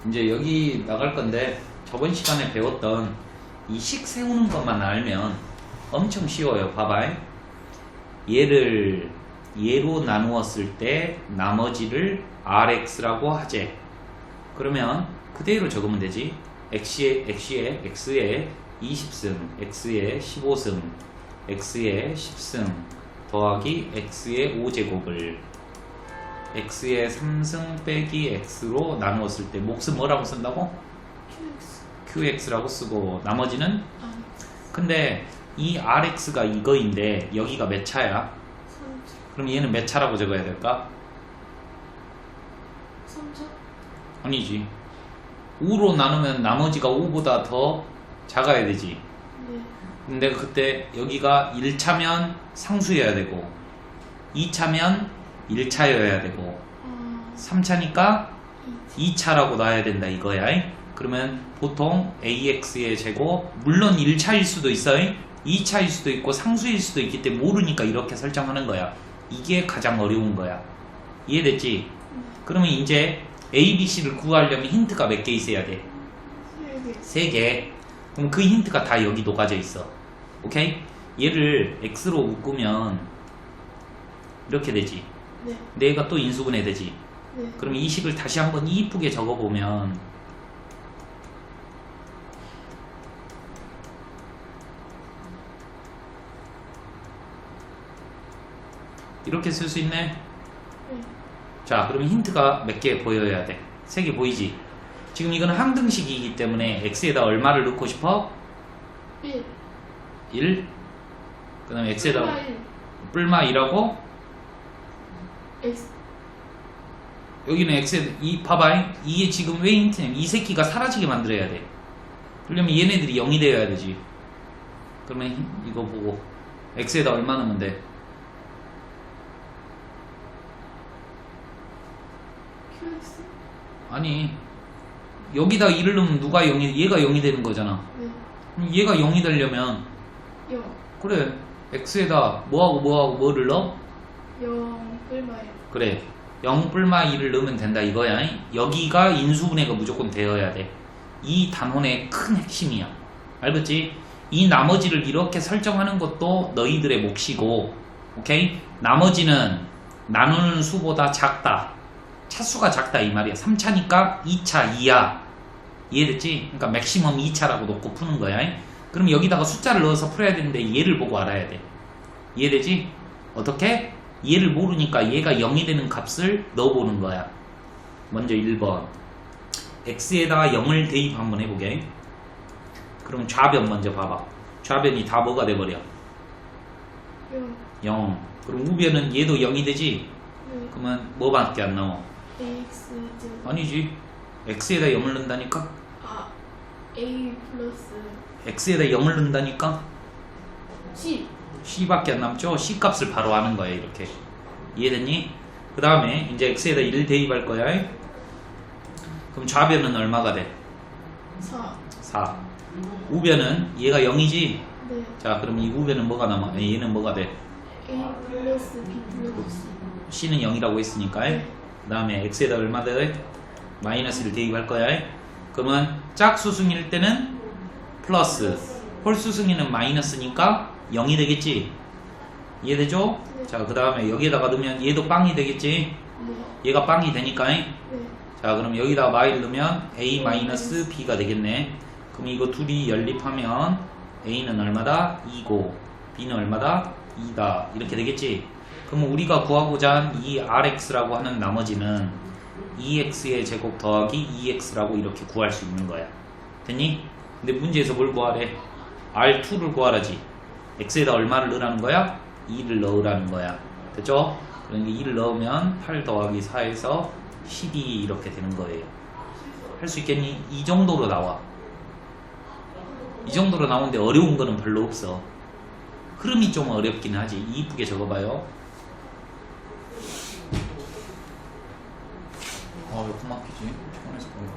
이제 여기 나갈 건데 저번 시간에 배웠던 이 식 세우는 것만 알면 엄청 쉬워요. 봐봐. 얘를 얘로 나누었을 때 나머지를 RX라고 하재. 그러면 그대로 적으면 되지. X에 20승, X에 15승, X에 10승 더하기 X의 5제곱을 X의 3승 빼기 X로 나누었을 때 몫은 뭐라고 쓴다고? QX라고 쓰고 나머지는? 근데 이 RX가 이거인데 여기가 몇 차야? 3차. 그럼 얘는 몇 차라고 적어야 될까? 3차? 아니지. 5로 나누면 나머지가 5보다 더 작아야 되지. 네.3개. 3개. 그럼 그 힌트가 다 여기 녹아져 있어. 오케이? 얘를 X로 묶으면 이렇게 되지. 네. 근데 얘가 또 인수분해 되지. 네. 그럼 이 식을 다시 한번 이쁘게 적어보면 이렇게 쓸 수 있네. 네. 자, 그러면 힌트가 몇 개 보여야 돼? 3개 보이지? 지금 이거는 항등식이기 때문에 X에다 얼마를 넣고 싶어? 1. 1. 그 다음에 X에다 뿔마 1. 뿔마 1하고 X. 여기는 X에 봐봐. 이게 지금 왜 힌트냐면 이 새끼가 사라지게 만들어야 돼. 그러려면 얘네들이 0이 되어야 되지. 그러면 이거 보고 X에다 얼마 넣으면 돼? QX. 아니 여기다 1을 넣으면 누가 0이 얘가 0이 되는 거잖아. 네. 그럼 얘가 0이 되려면 0. 그래 X에다 뭐하고 뭐를 넣어? 0 뿔마 1. 그래 0 뿔마 2를 넣으면 된다 이거야. 여기가 인수분해가 무조건 되어야 돼. 이 단원의 큰 핵심이야. 알겠지? 이 나머지를 이렇게 설정하는 것도 너희들의 몫이고, 오케이? 나머지는 나누는 수보다 작다. 차수가 작다 이 말이야. 3차니까 2차 2야. 이해됐지? 그러니까 맥시멈 2차라고 놓고 푸는 거야. 그럼 여기다가 숫자를 넣어서 풀어야 되는데 얘를 보고 알아야 돼. 이해되지? 어떻게? 얘를 모르니까 얘가 0이 되는 값을 넣어보는 거야. 먼저 1번 X에다가 0을 대입 한번 해보게. 그럼 좌변 먼저 봐봐. 좌변이 다 뭐가 돼버려? 0. 0. 그럼 우변은 얘도 0이 되지? 네. 그러면 뭐밖에 안 나와? AX. 아니지. X에다 0을 넣는다니까? 아. A 플러스 X에다 0을 넣는다니까? C. C밖에 안 남죠? C 값을 바로 하는 거야 이렇게. 이해됐니? 그 다음에 이제 X에다 1을 대입할 거야. 그럼 좌변은 얼마가 돼? 4. 4. 우변은 얘가 0이지? 네. 자 그럼 이 우변은 뭐가 남아? 얘는 뭐가 돼? A 플러스 B 플러스 C. C는 0이라고 했으니까. 그 다음에 X에다 얼마 돼? 마이너스를 대입할 거야. 그러면 짝수승일 때는 플러스, 홀수승에는 마이너스니까 0이 되겠지? 이해되죠? 네. 자 그 다음에 여기에다가 넣으면 얘도 빵이 되겠지? 네. 얘가 빵이 되니까. 네. 자 그럼 여기다 마이를 넣으면 A 마이너스 B가 되겠네. 그럼 이거 둘이 연립하면 A는 얼마다? 2고 B는 얼마다? 2다. 이렇게 되겠지? 그럼 우리가 구하고자 한 이 RX라고 하는 나머지는 2X의 제곱 더하기 2X라고 이렇게 구할 수 있는 거야. 됐니? 근데 문제에서 뭘 구하래? R2를 구하라지. X에다 얼마를 넣으라는 거야? 2를 넣으라는 거야. 됐죠? 그러니까 2를 넣으면 8 더하기 4에서 12 이렇게 되는 거예요. 할 수 있겠니? 이 정도로 나와. 이 정도로 나오는데 어려운 거는 별로 없어. 흐름이 좀 어렵긴 하지. 이쁘게 적어봐요. 아, 왜 코 막히지? 피곤해서 그런가?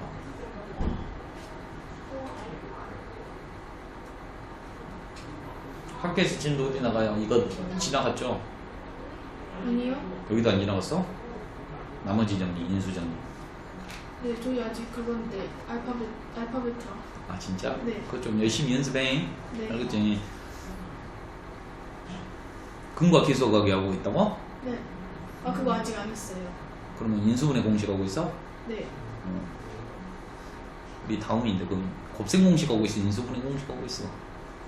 학교에서 진도 어디 나가요? 이거 지나갔죠? 아니요. 여기도 안 지나갔어? 나머지 정리, 인수 정리. 네, 저희 아직 그건데 알파벳이요. 아 진짜? 네. 그거 좀 열심히 연습해. 네. 알겠지? 근과 기소각이 하고 있다고? 네. 아, 그거 아직 안 했어요. 그러면 인수분해 공식 하고 있어? 네. 우리 다음인데 그럼 곱셈 공식 하고 있어? 인수분해 공식 하고 있어?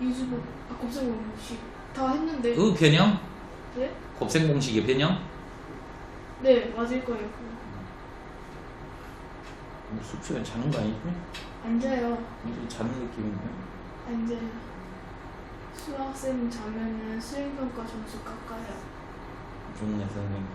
이수분, 곱셈 공식 다 했는데. 그 변형? 네? 곱셈 공식의 변형? 네, 맞을 거예요. 그거. 숙소에 자는 거 아니지? 앉아요. 완전 자는 느낌인데? 앉아요. 수학쌤 자면은 수행평가 점수 깎아요. 좋네 선생님.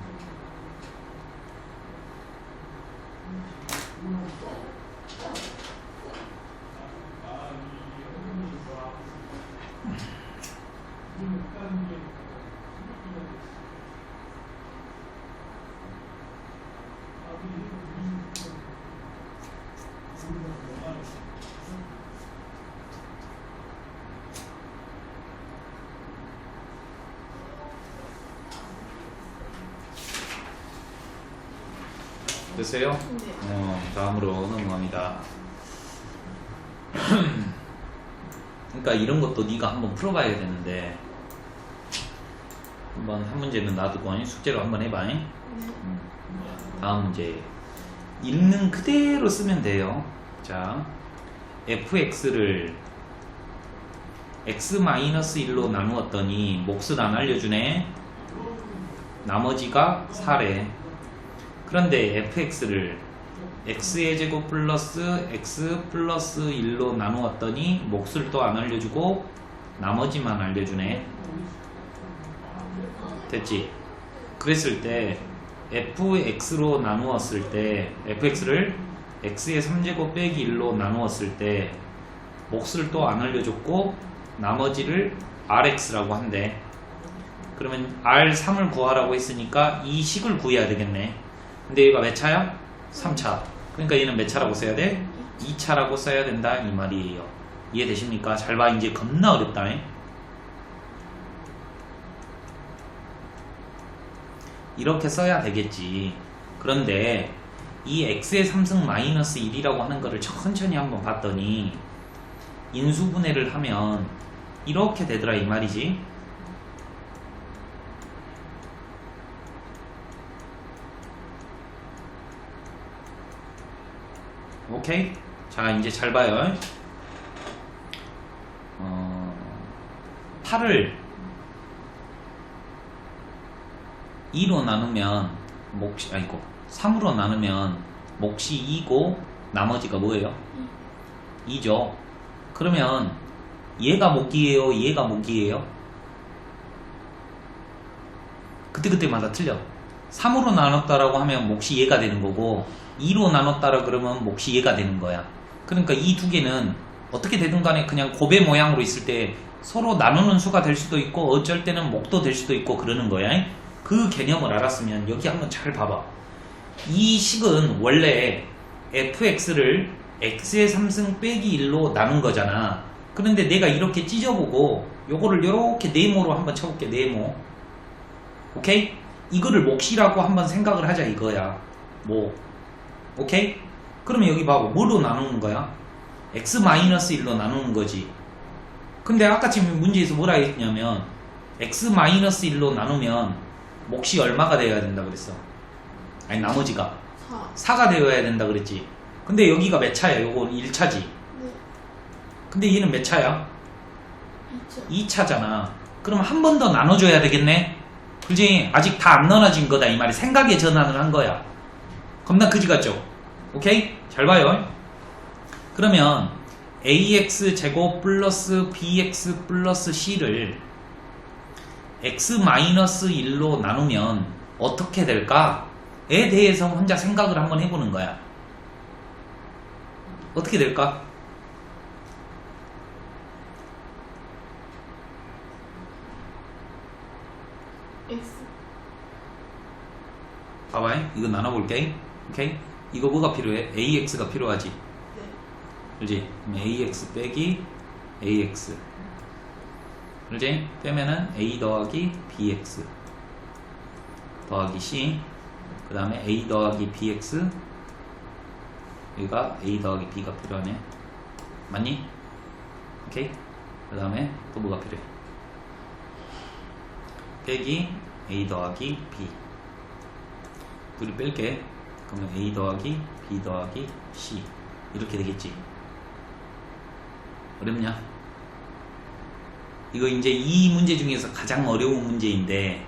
됐어요? 네. 다음으로 넘어갑니다. 그러니까 이런 것도 네가 한번 풀어봐야 되는데 한번 한 문제는 놔두고 숙제로 한번 해봐. 네. 다음 문제 읽는 그대로 쓰면 돼요. 자, fx를 x-1로 나누었더니 몫을 안 알려주네. 나머지가 4래. 그런데 fx를 x의 제곱 플러스 x 플러스 1로 나누었더니 몫을 또 안 알려주고 나머지만 알려주네. 됐지? 그랬을 때 fx로 나누었을 때 fx를 x의 3제곱 빼기 1로 나누었을 때 몫을 또 안 알려줬고 나머지를 rx라고 한대. 그러면 r3을 구하라고 했으니까 이 식을 구해야 되겠네. 근데 얘가 몇 차야? 3차. 그러니까 얘는 몇 차라고 써야 돼? 2차라고 써야 된다 이 말이에요. 이해되십니까? 잘 봐. 이제 겁나 어렵다. 이렇게 써야 되겠지. 그런데 이 x의 3승 마이너스 1이라고 하는 거를 천천히 한번 봤더니 인수분해를 하면 이렇게 되더라 이 말이지. 오케이? 자, 이제 잘 봐요. 8을 2로 나누면 몫이, 아이고, 3으로 나누면 몫이 2고 나머지가 뭐예요? 2죠. 그러면 얘가 몫이에요? 얘가 몫이에요? 그때마다 틀려. 3으로 나눴다라고 하면 몫이 얘가 되는 거고 2로 나눴다라 그러면 몫이 얘가 되는 거야. 그러니까 이 두 개는 어떻게 되든 간에 그냥 곱의 모양으로 있을 때 서로 나누는 수가 될 수도 있고 어쩔 때는 몫도 될 수도 있고 그러는 거야. 그 개념을 알았으면 여기 한번 잘 봐봐. 이 식은 원래 fx를 x의 3승 빼기 1로 나눈 거잖아. 그런데 내가 이렇게 찢어보고 요거를 이렇게 네모로 한번 쳐볼게. 네모. 오케이? 이거를 몫이라고 한번 생각을 하자 이거야. 뭐 오케이? 그러면 여기 봐봐. 뭐로 나누는 거야? x-1로 나누는 거지. 근데 아까 지금 문제에서 뭐라 했냐면 x-1로 나누면 몫이 얼마가 되어야 된다 그랬어? 아니 나머지가 4가 되어야 된다 그랬지. 근데 여기가 몇 차야? 요거 1차지. 네. 근데 얘는 몇 차야? 2차. 2차잖아. 그럼 한 번 더 나눠줘야 되겠네? 그지? 아직 다 안 나눠진 거다 이 말이. 생각의 전환을 한 거야. 겁나 그지 같죠? 오케이? 잘 봐요. 그러면 ax 제곱 플러스 bx 플러스 c를 x-1로 나누면 어떻게 될까?에 대해서 혼자 생각을 한번 해보는 거야. 어떻게 될까? X. 봐봐. 이거 나눠볼게. 오케이? 이거 뭐가 필요해? AX가 필요하지. 네. 그렇지? AX 빼기 AX. 그렇지? 빼면은 A 더하기 BX 더하기 C. 그 다음에 A 더하기 BX 여기가 A 더하기 B가 필요하네. 맞니? 오케이? 그 다음에 또 뭐가 필요해? 빼기 A 더하기 B. 둘이 뺄게. 그러면 A 더하기 B 더하기 C 이렇게 되겠지. 어렵냐? 이거 이제 이 문제 중에서 가장 어려운 문제인데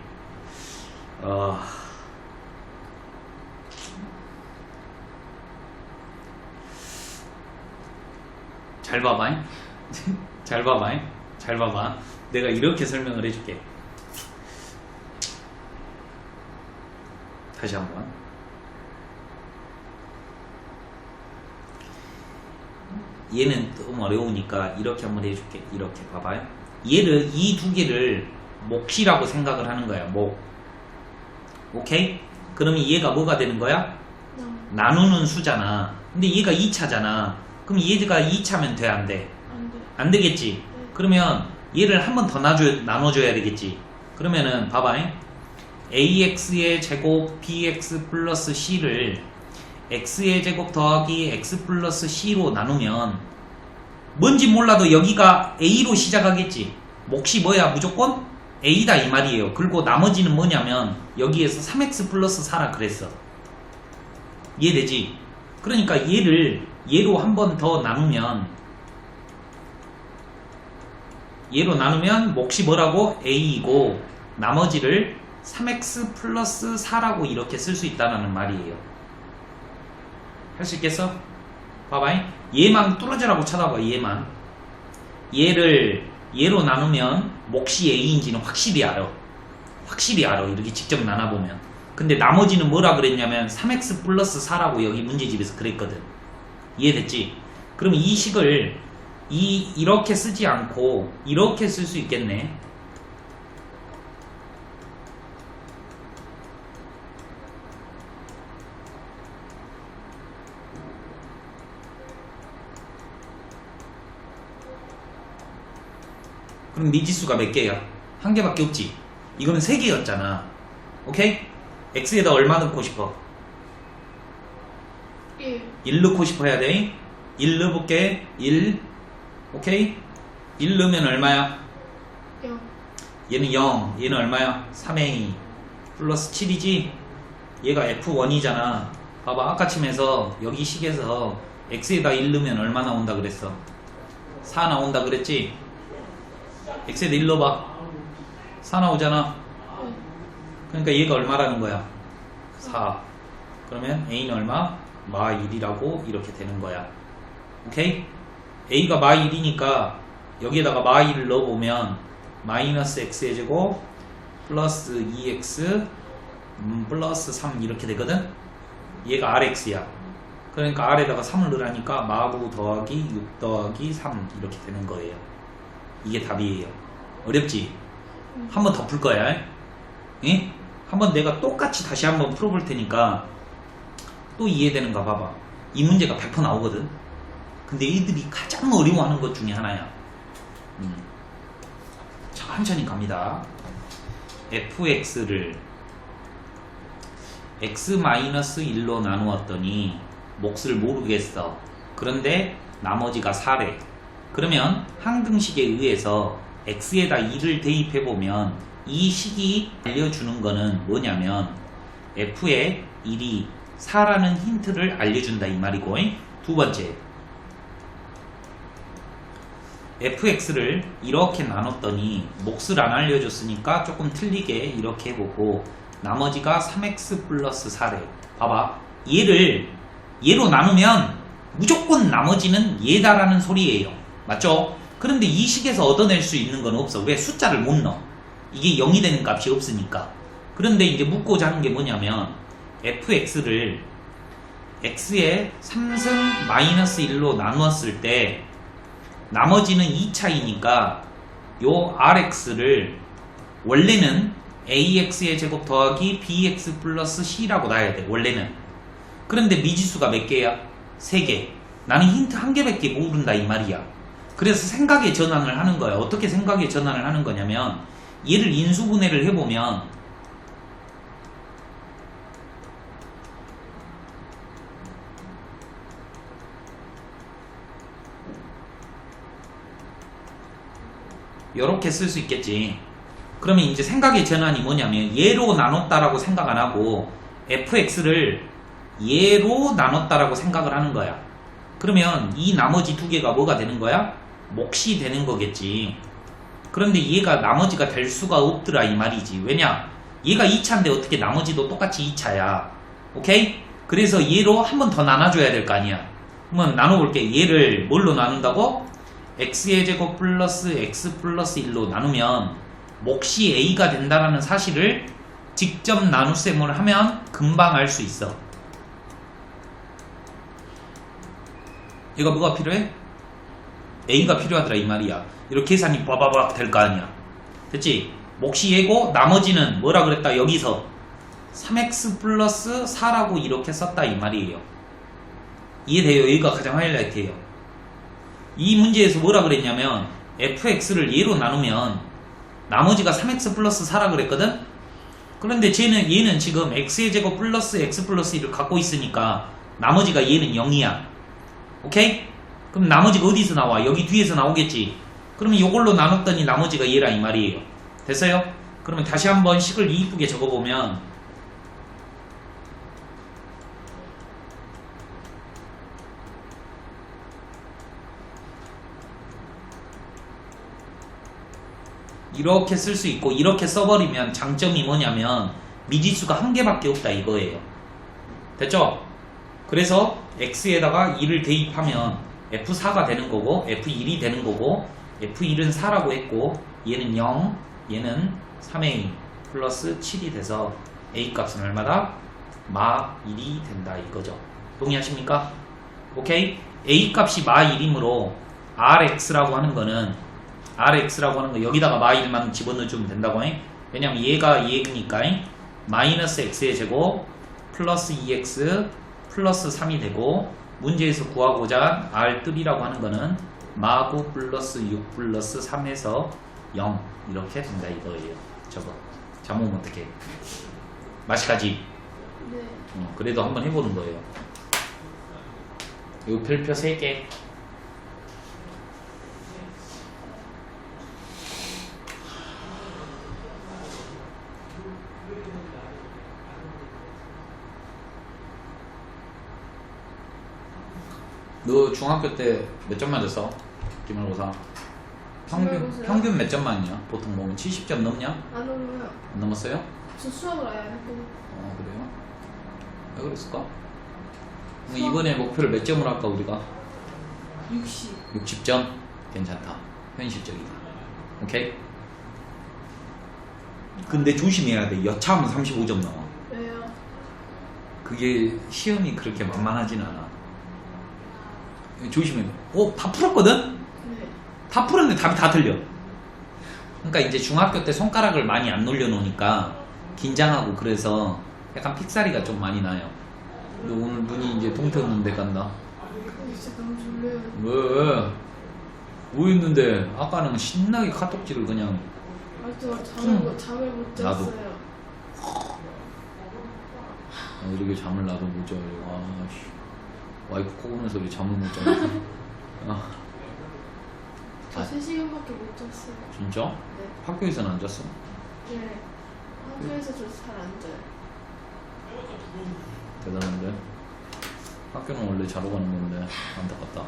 잘 봐봐. 잘 봐봐. 잘 봐봐. 내가 이렇게 설명을 해줄게. 다시 한번. 얘는 좀 어려우니까 이렇게 한번 해줄게. 이렇게 봐봐요. 얘를 이 두 개를 몫이라고 생각을 하는 거야. 몫. 오케이? 그러면 얘가 뭐가 되는 거야? 나누는 수잖아. 근데 얘가 2차잖아. 그럼 얘가 2차면 돼, 안 돼? 안 돼. 안 되겠지? 네. 그러면 얘를 한 번 더 나눠줘야 되겠지? 그러면은 봐봐. ax의 제곱 bx 플러스 c를 x의 제곱 더하기 x 플러스 c로 나누면 뭔지 몰라도 여기가 a로 시작하겠지. 몫이 뭐야? 무조건 a다 이 말이에요. 그리고 나머지는 뭐냐면 여기에서 3x 플러스 4라 그랬어. 이해되지? 그러니까 얘로 한 번 더 나누면 몫이 뭐라고? a이고 나머지를 3x 플러스 4라고 이렇게 쓸 수 있다는 말이에요. 할 수 있겠어? 봐봐. 얘만 뚫어져라고 쳐다봐. 얘로 나누면 몫이 a인지는 확실히 알아. 이렇게 직접 나눠보면. 근데 나머지는 뭐라 그랬냐면 3x 플러스 4라고 여기 문제집에서 그랬거든. 이해됐지? 그럼 이 식을 이렇게 쓰지 않고 이렇게 쓸 수 있겠네. 그럼 미지수가 몇 개야? 한 개밖에 없지. 이거는 세 개였잖아. 오케이? x에다 얼마 넣고 싶어? 1 넣고 싶어 해야 돼. 1 넣어볼게. 1. 오케이? 1 넣으면 얼마야? 0. 얘는 0. 얘는 얼마야? 3a 플러스 7이지? 얘가 f1이잖아. 봐봐. 아까 침에서 여기 식에서 x에다 1 넣으면 얼마 나온다 그랬어? 4 나온다 그랬지? x에다 1 넣어봐. 4 나오잖아. 그러니까 얘가 얼마라는 거야? 4. 그러면 a는 얼마? 마 1이라고 이렇게 되는 거야. 오케이? a가 마 1이니까 여기에다가 마 1을 넣어보면 마이너스 x의 제곱 플러스 2x 플러스 3 이렇게 되거든? 얘가 rx야. 그러니까 r에다가 3을 넣으라니까 마9 더하기 6 더하기 3 이렇게 되는 거예요. 이게 답이에요. 어렵지? 한 번 더 풀 거야. 예? 한번 내가 똑같이 다시 한번 풀어볼 테니까 또 이해되는가 봐봐. 이 문제가 100% 나오거든. 근데 이들이 가장 어려워하는 것 중에 하나야. 천천히 갑니다. fx를 x-1로 나누었더니 몫을 모르겠어. 그런데 나머지가 4래. 그러면 항등식에 의해서 x에다 2를 대입해보면 이 식이 알려주는 거는 뭐냐면 f의 1이 4라는 힌트를 알려준다 이 말이고. 두 번째, fx를 이렇게 나눴더니 몫을 안 알려줬으니까 조금 틀리게 이렇게 해보고 나머지가 3x 플러스 4래. 봐봐. 얘로 나누면 무조건 나머지는 얘다라는 소리예요. 맞죠? 그런데 이 식에서 얻어낼 수 있는 건 없어. 왜? 숫자를 못 넣어. 이게 0이 되는 값이 없으니까. 그런데 이제 묻고자 하는 게 뭐냐면 fx를 x의 3승 마이너스 1로 나누었을 때 나머지는 2차이니까 요 rx를 원래는 ax의 제곱 더하기 bx 플러스 c라고 놔야 돼. 원래는. 그런데 미지수가 몇 개야? 3개. 나는 힌트 한 개밖에 모른다 이 말이야. 그래서 생각의 전환을 하는 거야. 어떻게 생각의 전환을 하는 거냐면 얘를 인수분해를 해보면 요렇게 쓸 수 있겠지. 그러면 이제 생각의 전환이 뭐냐면 얘로 나눴다라고 생각 안 하고 fx를 얘로 나눴다라고 생각을 하는 거야. 그러면 이 나머지 두 개가 뭐가 되는 거야? 몫이 되는 거겠지. 그런데 얘가 나머지가 될 수가 없더라 이 말이지. 왜냐? 얘가 2차인데 어떻게 나머지도 똑같이 2차야. 오케이? 그래서 얘로 한 번 더 나눠줘야 될 거 아니야. 한번 나눠볼게. 얘를 뭘로 나눈다고? x의 제곱 플러스 x 플러스 1로 나누면 몫이 a가 된다는 사실을 직접 나눗셈을 하면 금방 알 수 있어. 얘가 뭐가 필요해? a가 필요하더라 이 말이야. 이렇게 계산이 빠바박 될 거 아니야. 됐지? 몫이 얘고 나머지는 뭐라 그랬다 여기서 3x 플러스 4라고 이렇게 썼다 이 말이에요. 이해돼요? 여기가 가장 하이라이트예요. 이 문제에서 뭐라 그랬냐면 fx를 얘로 나누면 나머지가 3x 플러스 4라 그랬거든? 그런데 얘는 지금 x의 제곱 플러스 x 플러스 1을 갖고 있으니까 나머지가 얘는 0이야. 오케이? 그럼 나머지가 어디서 나와? 여기 뒤에서 나오겠지. 그러면 이걸로 나눴더니 나머지가 얘라 이 말이에요. 됐어요? 그러면 다시 한번 식을 이쁘게 적어보면 이렇게 쓸 수 있고 이렇게 써버리면 장점이 뭐냐면 미지수가 한 개밖에 없다 이거예요. 됐죠? 그래서 x에다가 2를 대입하면 f4가 되는 거고 f1이 되는 거고 f1은 4라고 했고 얘는 0 얘는 3a 플러스 7이 돼서 a 값은 얼마다? 마 1이 된다 이거죠. 동의하십니까? 오케이? a 값이 마 1이므로 rx라고 하는 거는 rx라고 하는 거 여기다가 마 1만 집어넣어주면 된다고 해. 왜냐면 얘가 얘니까 마이너스 x의 제곱 플러스 2x 플러스 3이 되고 문제에서 구하고자 한 r3라고 하는 거는 마9 플러스 6 플러스 3에서 0 이렇게 된다 이거예요. 저거 잠오면 어떡해. 맛이까지. 네. 그래도 한번 해보는 거예요. 요 별표 3개. 너 중학교 때 몇 점 맞았어? 기말고사. 평균 몇 점 맞냐? 보통 보면 70점 넘냐? 안 오면 안 넘었어요? 저 수학을 아예 안 했거든요. 그래요? 왜 그랬을까? 그럼 이번에 목표를 몇 점으로 할까 우리가? 60. 60점? 괜찮다. 현실적이다. 오케이? 근데 조심해야 돼. 여차하면 35점 나와. 왜요? 그게 시험이 그렇게 만만하진 않아. 조심해. 다 풀었거든? 네. 다 풀었는데 답이 다 틀려. 그러니까 이제 중학교 때 손가락을 많이 안 놀려놓으니까 긴장하고 그래서 약간 픽사리가 좀 많이 나요. 근데 오늘 눈이 이제 동태없는데 간다. 진짜 너무 졸려요. 왜? 뭐 했는데? 아까는 신나게 카톡질을 그냥. 저 잠을 못 나도. 잤어요. 이렇게 잠을 나도 못 자요. 아씨. 와이프 코 고는 소리 잠을 못 자요. 저 3시간밖에 못 잤어요. 진짜? 네. 학교에서는 안 잤어? 네. 학교에서 저 잘 안 자요. 대단한데? 학교는 원래 자러 가는 건데 안타깝다.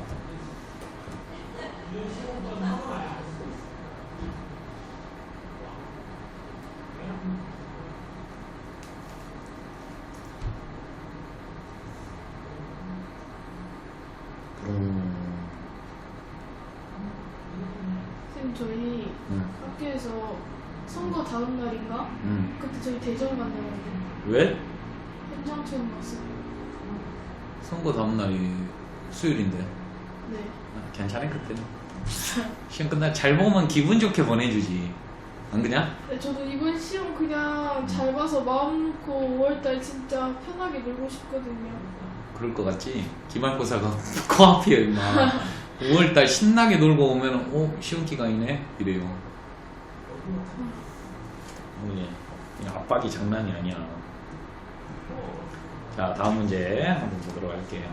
선생님 저희 학교에서 선거 다음 날인가? 그때 저희 대전 간다고 왜? 현장 체험 갔어요. 선거 다음 날이 수요일인데. 네. 괜찮아 그때는. 시험 끝날 잘 보면 기분 좋게 보내주지. 안 그냐? 네, 저도 이번 시험 그냥 잘 봐서 마음 놓고 5월달 진짜 편하게 놀고 싶거든요. 그럴 것 같지? 기말고사가 코앞이야 임마. 5월달 신나게 놀고 오면 시험 기간이네 이래요. 압박이 장난이 아니야. 자 다음 문제 한번 보도록 할게요.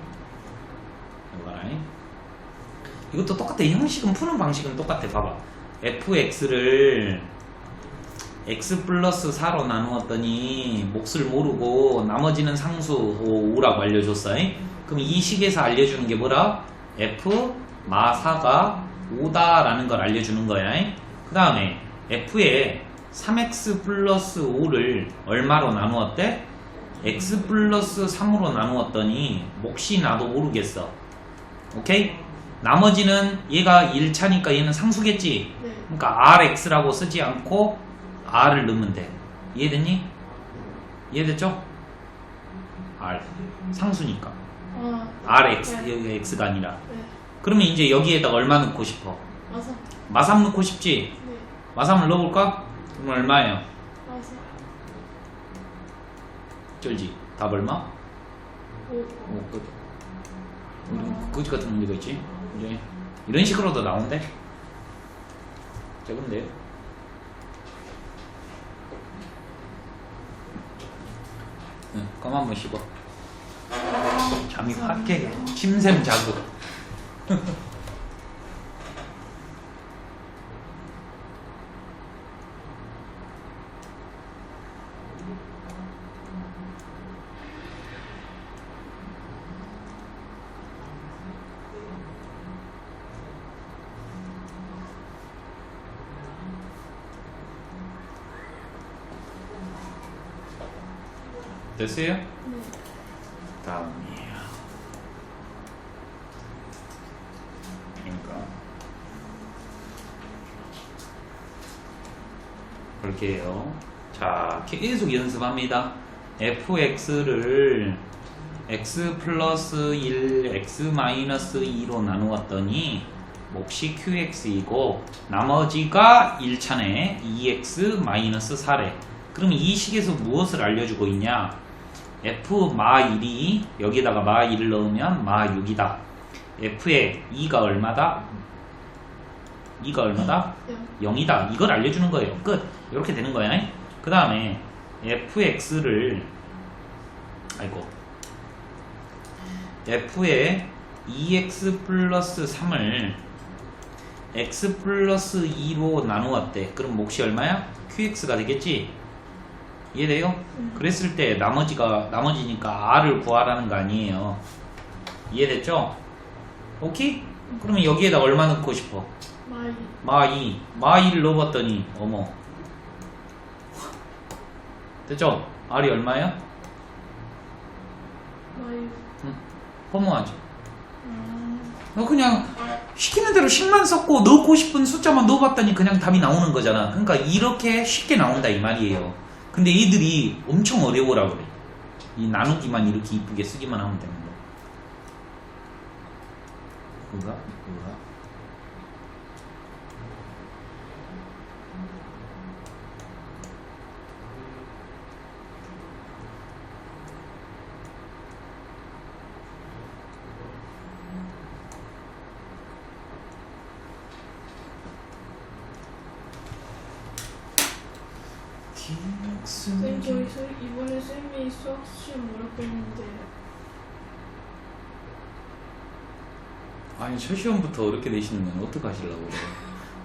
이것도 똑같아. 형식은 푸는 방식은 똑같아. 봐봐. fx를 x 플러스 4로 나누었더니 몫을 모르고 나머지는 상수 5라고 알려줬어. 그럼 이 식에서 알려주는 게 뭐라? f 마 4가 5다 라는 걸 알려주는 거야. 그 다음에 f에 3x 플러스 5를 얼마로 나누었대? x 플러스 3으로 나누었더니 몫이 나도 모르겠어. 오케이? 나머지는 얘가 1차니까 얘는 상수겠지? 네. 그러니까 rx라고 쓰지 않고 r을 넣으면 돼. 이해됐니? 이해됐죠? r 상수니까 rx 네. 여기 x가 아니라. 네. 그러면 이제 여기에다가 얼마 넣고 싶어? 맞아. 마삼 넣고 싶지? 네. 마삼을 넣어볼까? 그럼 얼마예요? 맞아. 쩔지? 답 얼마? 5. 끝. 거지 같은 문제가 있지? 이제 이런 식으로도 나온대? 적은데요? 응, 껌 한번 씹어. 잠이 확 깨게. 침샘 자극. 됐어요? 네. 다음이에요. 그러니까 볼게요. 자, 계속 연습합니다. fx를 x 플러스 1, x 마이너스 2로 나누었더니 몫이 qx이고 나머지가 1차네 2x 마이너스 4래. 그럼 이 식에서 무엇을 알려주고 있냐? f 마 1이 여기다가 마 1을 넣으면 마 6이다. f의 2가 얼마다? 2가 얼마다? 0이다. 이걸 알려주는 거예요. 끝. 이렇게 되는 거야. 그 다음에 fx를 f의 2x 플러스 3을 x 플러스 2로 나누었대. 그럼 몫이 얼마야? qx가 되겠지? 이해돼요? 그랬을 때 나머지니까 r을 구하라는 거 아니에요. 이해됐죠? 오케이? 그러면 여기에다 얼마 넣고 싶어? 마이. 마 2를 넣어봤더니 어머 됐죠? r이 얼마야? 마이. 허무하지? 너 그냥 시키는 대로 식만 섞고 넣고 싶은 숫자만 넣어봤더니 그냥 답이 나오는 거잖아. 그러니까 이렇게 쉽게 나온다 이 말이에요. 근데 얘들이 엄청 어려워라 그래. 이 나누기만 이렇게 이쁘게 쓰기만 하면 되는 거야. 그가? 쌤, 저희 이번에 쌤이 수학 시험 어렵게 했는데. 아니 첫 시험부터 어렵게 내시는 건 어떡하시려고 그래.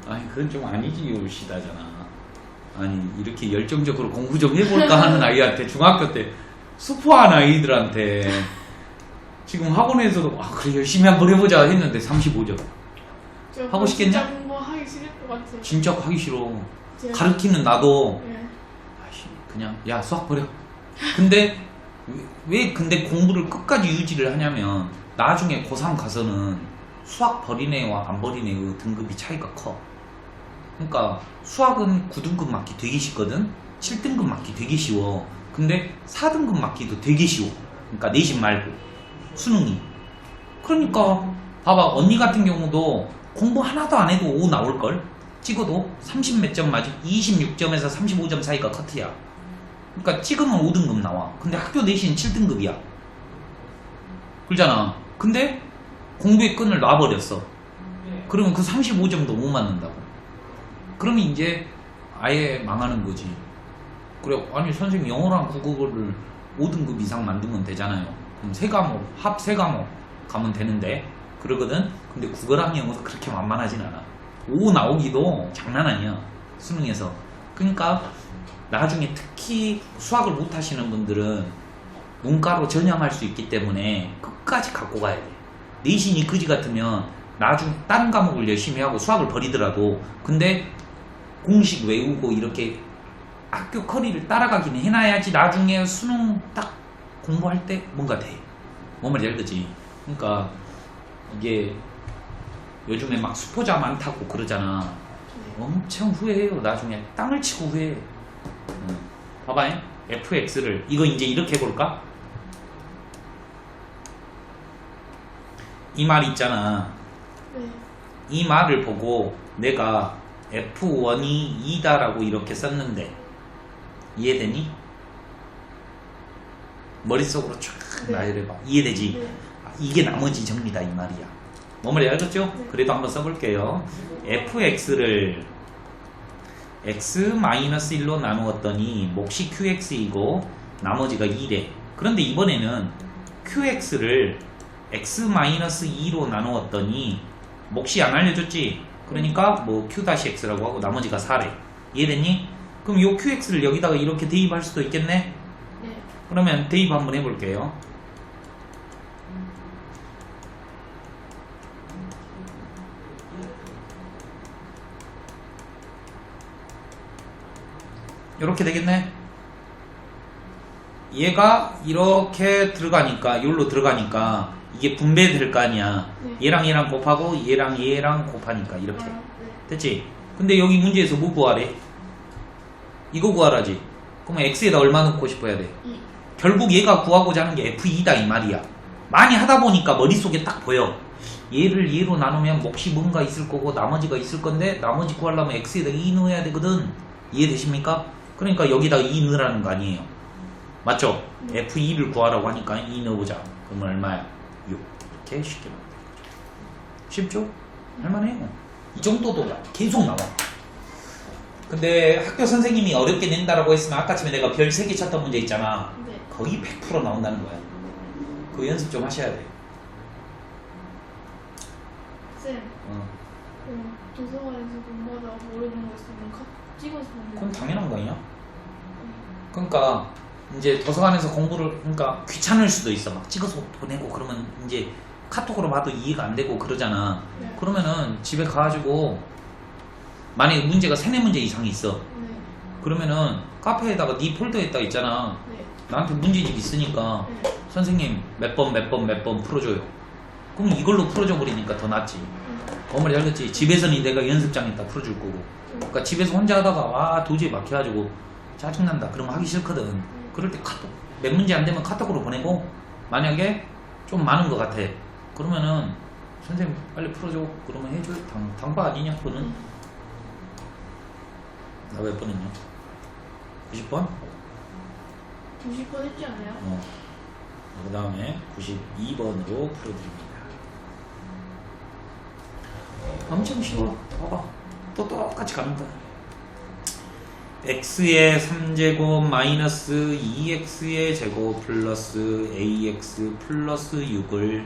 아니 그건 좀 아니지 요시다잖아. 아니 이렇게 열정적으로 공부 좀 해볼까 하는 아이한테 중학교 때 수포한 아이들한테 지금 학원에서도 그래 열심히 한번 해보자 했는데 35점 하고 싶겠냐? 진짜 공부하기 싫을 것 같아요. 진짜 하기 싫어. 제가- 가르치는 나도 네. 그냥 야 수학 버려. 근데 왜 근데 공부를 끝까지 유지를 하냐면 나중에 고3 가서는 수학 버린 애와 안 버린 애의 등급이 차이가 커. 그러니까 수학은 9등급 맞기 되게 쉽거든. 7등급 맞기 되게 쉬워. 근데 4등급 맞기도 되게 쉬워. 그러니까 내신 말고 수능이. 그러니까 봐봐 언니 같은 경우도 공부 하나도 안 해도 5 나올걸. 찍어도 30 몇 점 맞으면 26점에서 35점 사이가 커트야. 그러니까 찍으면 5등급 나와. 근데 학교 내신 7등급이야. 그러잖아. 근데 공부의 끈을 놔버렸어. 그러면 그 35점도 못 맞는다고. 그러면 이제 아예 망하는 거지. 그래 아니 선생님 영어랑 국어를 5등급 이상 만들면 되잖아요. 그럼 3과목 합 3과목 가면 되는데 그러거든. 근데 국어랑 영어도 그렇게 만만하진 않아. 5 나오기도 장난 아니야. 수능에서. 그러니까 나중에 특히 수학을 못 하시는 분들은 문과로 전향할 수 있기 때문에 끝까지 갖고 가야 돼. 내신이 그지 같으면 나중에 다른 과목을 열심히 하고 수학을 버리더라도 근데 공식 외우고 이렇게 학교 커리를 따라가긴 해놔야지 나중에 수능 딱 공부할 때 뭔가 돼. 뭔 말인지 알겠지? 그러니까 이게 요즘에 막 수포자 많다고 그러잖아. 네. 엄청 후회해요. 나중에 땅을 치고 후회해. 봐봐. fx를 이거 이제 이렇게 해볼까? 이 말 있잖아. 네. 이 말을 보고 내가 F1이 2다라고 이렇게 썼는데 이해되니? 머릿속으로 쫙 네. 나열해봐. 이해되지? 네. 이게 나머지 정리다 이 말이야. 뭔 말인지 알겠죠? 네. 그래도 한번 써볼게요. fx를 x-1로 나누었더니 몫이 qx이고 나머지가 2래. 그런데 이번에는 qx를 x-2로 나누었더니 몫이 안 알려줬지? 그러니까 뭐 q-x라고 하고 나머지가 4래. 이해됐니? 그럼 요 qx를 여기다가 이렇게 대입할 수도 있겠네? 네. 그러면 대입 한번 해볼게요. 이렇게 되겠네. 얘가 이렇게 들어가니까 여기로 들어가니까 이게 분배될 거 아니야. 네. 얘랑 얘랑 곱하고 얘랑 얘랑 곱하니까 이렇게 아, 네. 됐지? 근데 여기 문제에서 뭐 구하래? 이거 구하라지. 그러면 x에다 얼마 넣고 싶어야 돼? 2. 결국 얘가 구하고자 하는 게 f2다 이 말이야. 많이 하다 보니까 머릿속에 딱 보여. 얘를 얘로 나누면 몫이 뭔가 있을 거고 나머지가 있을 건데 나머지 구하려면 x에다 2 넣어야 되거든. 이해되십니까? 그러니까 여기다가 2 넣으라는 거 아니에요. 맞죠? f2를 구하라고 하니까 2 넣어보자. 그러면 얼마야? 6. 이렇게 쉽게 만들어. 쉽죠? 할만해요. 이 정도도 계속 나와. 근데 학교 선생님이 어렵게 낸다라고 했으면 아까쯤에 내가 별 3개 쳤던 문제 있잖아. 네. 거의 100% 나온다는 거야. 그 연습 좀 하셔야 돼. 쌤, 어. 도서관에서 공부하다가 모르는 거 있으면 찍어서 보면 그건 당연한 거 아니야? 그러니까 이제 도서관에서 공부를 그러니까 귀찮을 수도 있어. 막 찍어서 보내고 그러면 이제 카톡으로 봐도 이해가 안 되고 그러잖아. 네. 그러면은 집에 가가지고 만약에 문제가 3-4문제 이상이 있어. 네. 그러면은 카페에다가 네 폴더에다 있잖아. 네. 나한테 문제집 있으니까 네. 선생님 몇 번 풀어줘요. 그럼 이걸로 풀어줘 버리니까 더 낫지. 어머니 알겠지? 집에서는 내가 연습장에다 풀어줄 거고. 그러니까 집에서 혼자 하다가 와 도저히 막혀가지고 짜증난다. 그러면 하기 싫거든. 그럴 때 카톡 몇 문제 안 되면 카톡으로 보내고 만약에 좀 많은 것 같아. 그러면은 선생님 빨리 풀어줘. 그러면 해줘. 당파 아니냐 그거는. 나 몇 번 했냐? 90번? 90번 했지 않아요? 그 다음에 92번으로 풀어드립니다. 엄청 쉬워. 봐봐. 또 똑같이 가는 거야. x의 3제곱 마이너스 2x의 제곱 플러스 ax 플러스 6을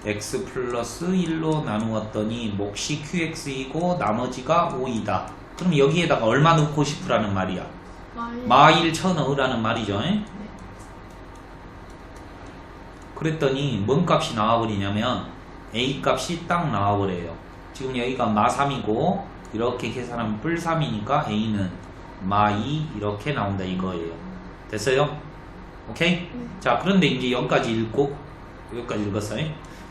x 플러스 1로 나누었더니 몫이 qx이고 나머지가 5이다. 그럼 여기에다가 얼마 넣고 싶으라는 말이야? 마일 쳐 넣으라는 말이죠. 네. 그랬더니 뭔 값이 나와버리냐면 a 값이 딱 나와버려요. 지금 여기가 마3이고 이렇게 계산하면 뿔3이니까 a는 마2 이렇게 나온다 이거예요. 됐어요? 오케이? 자 그런데 이제 여기까지 읽고 여기까지 읽었어요.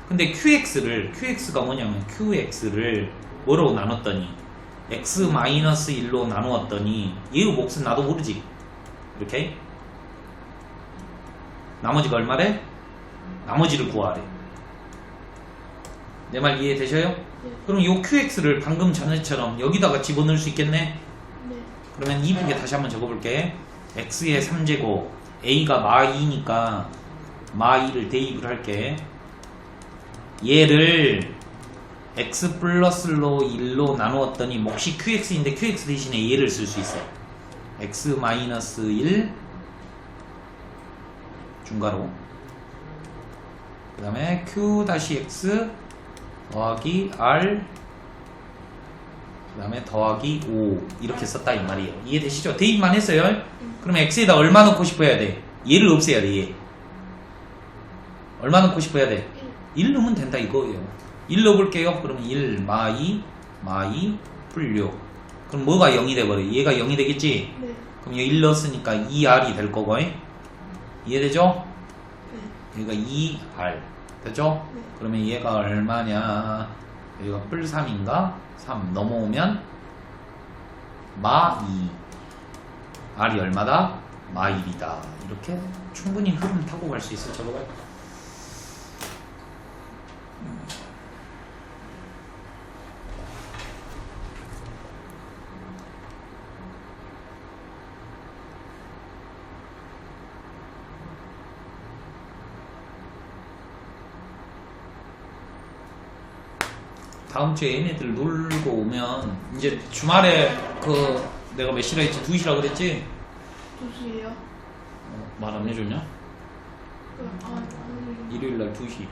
근데 qx가 뭐냐면 qx를 뭐로 나눴더니 x-1로 나누었더니 얘의 몫은 나도 모르지. 이렇게 나머지가 얼마래? 나머지를 구하래. 내 말 이해되셔요? 네. 그럼 요 qx를 방금 전에처럼 여기다가 집어넣을 수 있겠네? 네. 그러면 이쁘게 다시 한번 적어볼게. x의 3제곱 a가 마2니까 마2를 대입을 할게. 얘를 x 플러스로 1로 나누었더니 몫이 qx인데 qx 대신에 얘를 쓸 수 있어. x 마이너스 1 중괄호 그 다음에 q-x 더하기 r 그 다음에 더하기 5 이렇게 썼다 이 말이에요. 이해되시죠? 대입만 했어요. 그러면 x에다 얼마 넣고 싶어 해야 돼? 얘를 없애야 돼. 얘 얼마 넣고 싶어 해야 돼? 1 넣으면 된다 이거예요. 1 넣어볼게요. 그러면 1 마이 풀 6. 그럼 뭐가 0이 돼버려? 얘가 0이 되겠지? 네. 그럼 여기 1 넣었으니까 2r이 될 거고 이해되죠? 네. 여기가 2r 됐죠? 네. 그러면 얘가 얼마냐? 여기가 뿔 3인가? 3 넘어오면 마 2 r이 얼마다? 마 1이다. 이렇게 충분히 흐름 타고 갈 수 있을 저거 봐요. 다음 주에 얘네들 놀고 오면 이제 주말에 그 내가 몇 시라 했지? 2시라 그랬지? 2시에요? 말 안 해줬냐? 아니. 일요일날 2시. 네.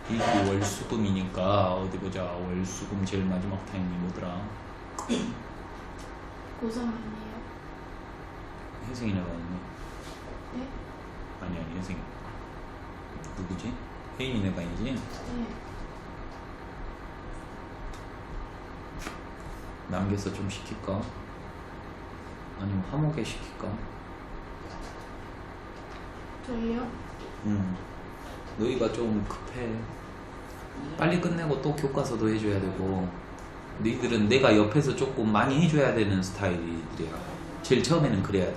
이게 월수금이니까 어디 보자. 월수금 제일 마지막 타임이 뭐더라? 고3 아니에요? 혜승이네 가있네. 네? 아니 혜승이. 누구지? 혜인이네 가이지? 네. 남겨서 좀 시킬까? 아니면 화목에 시킬까? 저희요? 너희가 좀 급해. 빨리 끝내고 또 교과서도 해줘야 되고 너희들은 내가 옆에서 조금 많이 해줘야 되는 스타일이야. 제일 처음에는 그래야 돼.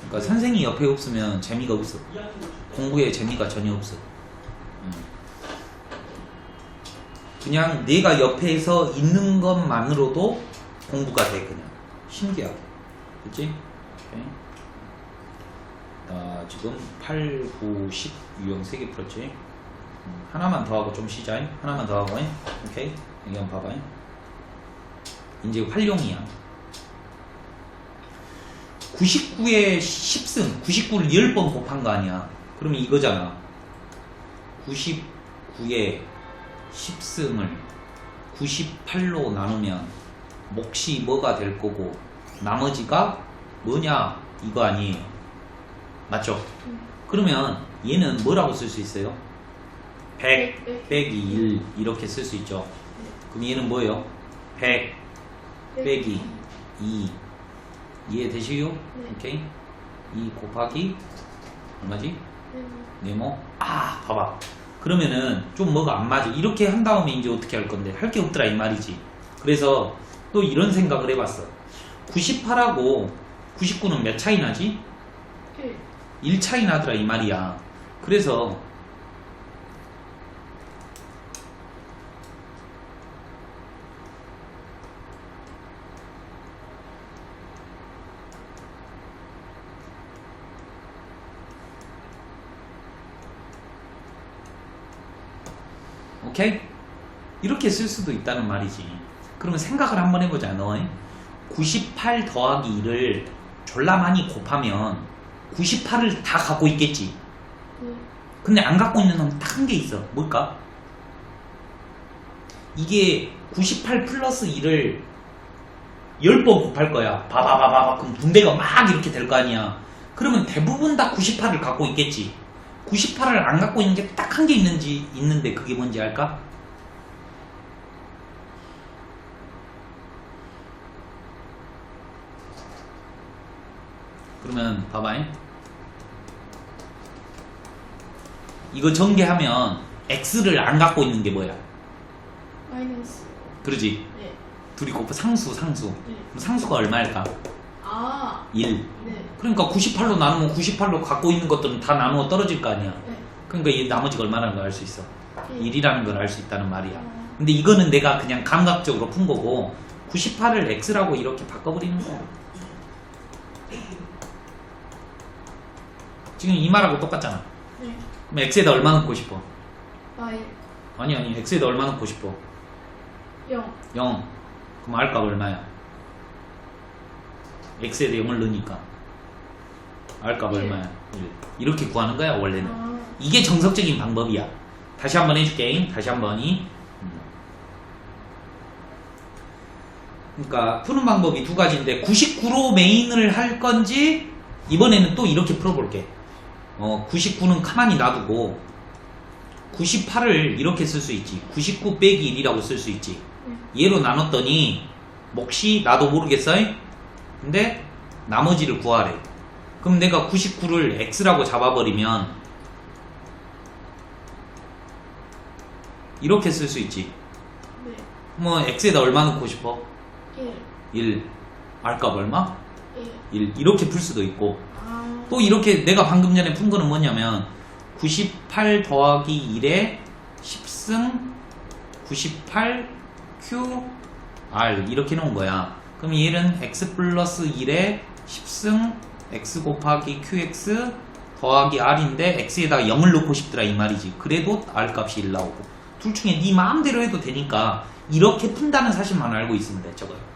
그러니까 선생이 옆에 없으면 재미가 없어. 공부에 재미가 전혀 없어. 그냥 내가 옆에서 있는 것만으로도 공부가 돼. 그냥 신기하게. 그치? 오케이. 지금 8, 9, 10 유형 3개 풀었지? 하나만 더 하고 좀 쉬자. 하나만 더 하고. 오케이? 여기 한번 봐봐. 이제 활용이야. 99에 10승, 99를 10번 곱한 거 아니야. 그러면 이거잖아. 99에 10승을 98로 나누면 몫이 뭐가 될 거고 나머지가 뭐냐 이거 아니에요. 맞죠? 그러면 얘는 뭐라고 쓸 수 있어요? 100 빼기 1 이렇게 쓸 수 있죠. 그럼 얘는 뭐예요? 100 빼기 2 이해되시요? 네. 오케이? 2 곱하기 얼마지? 네. 네모? 아 봐봐. 그러면은 좀 뭐가 안 맞아. 이렇게 한 다음에 이제 어떻게 할 건데? 할 게 없더라 이 말이지. 그래서 또 이런 생각을 해봤어. 98하고 99는 몇 차이 나지? 1 차이 나더라 이 말이야. 그래서 오케이? 이렇게 쓸 수도 있다는 말이지. 그러면 생각을 한번 해보자. 너 98 더하기 1을 졸라 많이 곱하면 98을 다 갖고 있겠지. 근데 안 갖고 있는 놈 딱 한 개 있어. 뭘까? 이게 98 플러스 1을 10번 곱할 거야. 바바바바바. 그럼 분배가 막 이렇게 될 거 아니야. 그러면 대부분 다 98을 갖고 있겠지. 98을 안 갖고 있는 게 딱 한 개 있는데 그게 뭔지 알까? 그러면 봐봐. 이거 전개하면 x를 안 갖고 있는 게 뭐야? 마이너스. 그러지? 네. 둘이 곱해 상수. 네. 그럼 상수가 얼마일까? 아. 1. 네. 그러니까 98로 나누면 98로 갖고 있는 것들은 다 나누어 떨어질 거 아니야. 네. 그러니까 이 나머지가 얼마라는 걸 알 수 있어. 1이라는 걸 알 수 있다는 말이야. 아. 근데 이거는 내가 그냥 감각적으로 푼 거고 98을 x라고 이렇게 바꿔버리는 거야. 지금 이 말하고 똑같잖아. 네. 그럼 x에다 얼마 넣고 싶어? 마이. 아니 x에다 얼마 넣고 싶어? 0. 0. 그럼 r값 얼마야? x에다 0을 넣으니까 r값 일. 얼마야? 1. 이렇게 구하는 거야 원래는. 아. 이게 정석적인 방법이야. 다시 한번 해줄게. 다시 한번이. 그러니까 푸는 방법이 두 가지인데 99로 메인을 할 건지 이번에는 또 이렇게 풀어볼게. 99는 가만히 놔두고 98을 이렇게 쓸 수 있지. 99 빼기 1이라고 쓸 수 있지. 얘로 나눴더니 몫이 나도 모르겠어. 근데 나머지를 구하래. 그럼 내가 99를 x라고 잡아버리면 이렇게 쓸 수 있지. 네. 뭐 x에다 얼마 넣고 싶어? 1. 1. R값 얼마? 1. 1. 이렇게 풀 수도 있고 아. 또 이렇게 내가 방금 전에 푼 거는 뭐냐면 98 더하기 1에 10승 98 Q R 이렇게 놓은 거야. 그럼 얘는 x 플러스 1에 10승 x 곱하기 qx 더하기 r인데 x에다가 0을 넣고 싶더라 이 말이지. 그래도 r 값이 1 나오고 둘 중에 네 마음대로 해도 되니까 이렇게 푼다는 사실만 알고 있으면 돼. 저거요.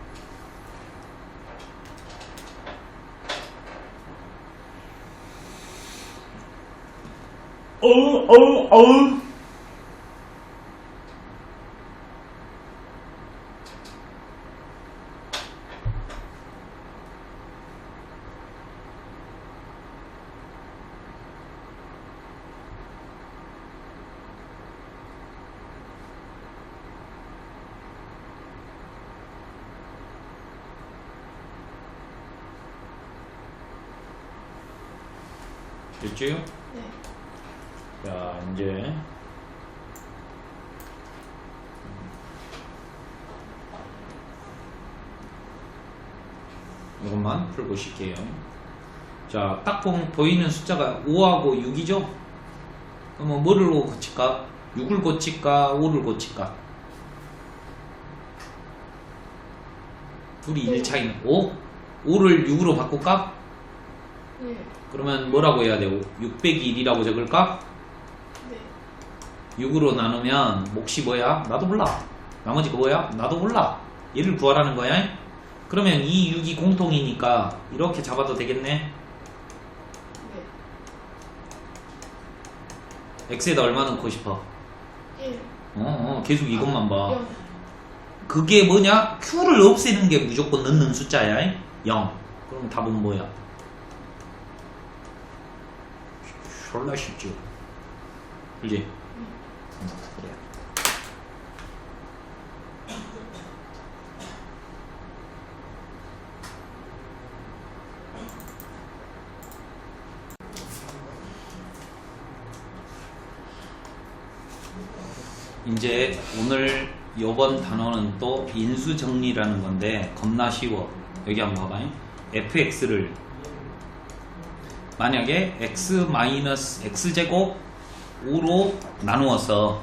됐죠? 네. 자, 이제 이것만 풀고 쉴게요. 자, 딱 보이는 숫자가 5하고 6이죠? 그러면 뭐를 고칠까? 6을 고칠까? 5를 고칠까? 둘이 1 차이는 5? 5를 6으로 바꿀까? 네. 그러면 뭐라고 해야 돼? 6 빼기 1이라고 적을까? 네. 6으로 나누면 몫이 뭐야? 나도 몰라. 나머지가 뭐야? 나도 몰라. 얘를 구하라는 거야. 그러면 이 6이 공통이니까 이렇게 잡아도 되겠네. 네. x에다 얼마 넣고 싶어? 1. 계속 이것만 봐. 0. 그게 뭐냐? q를 없애는 게 무조건 넣는 숫자야. 0. 그럼 답은 뭐야? 졸라 쉽죠. 그지? 그래. 이제 오늘 요번 단어는 또 인수정리라는 건데 겁나 쉬워. 여기 한번 봐봐요. fx를 만약에 x제곱 5로 나누어서